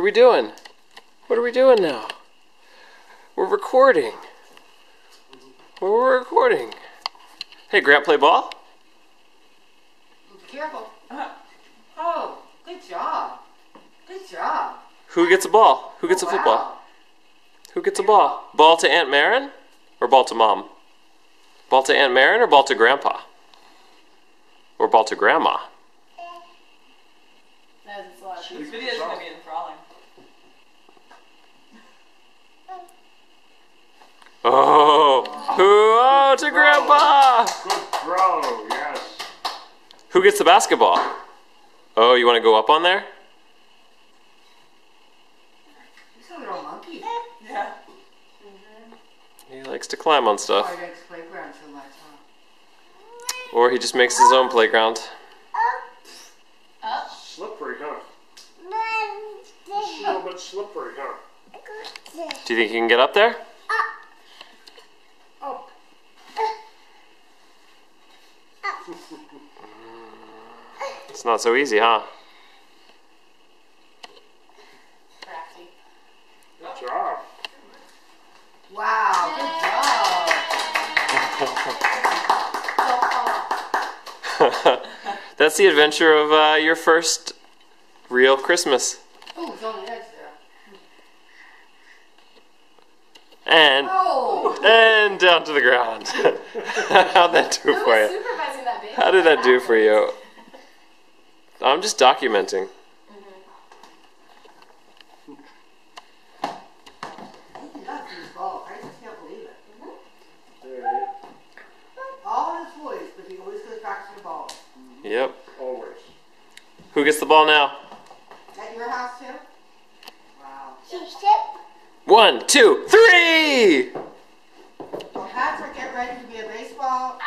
we doing? What are we doing now? We're recording. We're recording. Hey, Grant, play ball? Careful. Oh, good job. Good job. Who gets a ball? Who gets a football? Wow. Who gets a ball? Ball to Aunt Marin or ball to Mom? Ball to Aunt Marin or ball to Grandpa? Or ball to Grandma? This video is going to be enthralling. Oh, to Grandpa! Good throw, yes. Who gets the basketball? Oh, you want to go up on there? He's a little monkey. Yeah. He likes to climb on Oh, stuff. he likes playground so much, huh? Or he just makes his own playground. Up. Slippery, huh? It's a little bit slippery, huh? Do you think he can get up there? Oh. It's not so easy, huh? Crafty. Good job. Wow, good job. That's the adventure of your first real Christmas. Oh, it's on the edge there. And down to the ground. How'd that do for you? Supervising that baby. How did that do for you? I'm just documenting. He loves these balls. I just can't believe it. There, All his toys, but he always goes back to the ball. Yep. always. Who gets the ball now? At your house, too? Wow. 1, 2, 3! Well, Patrick, get ready to be a baseball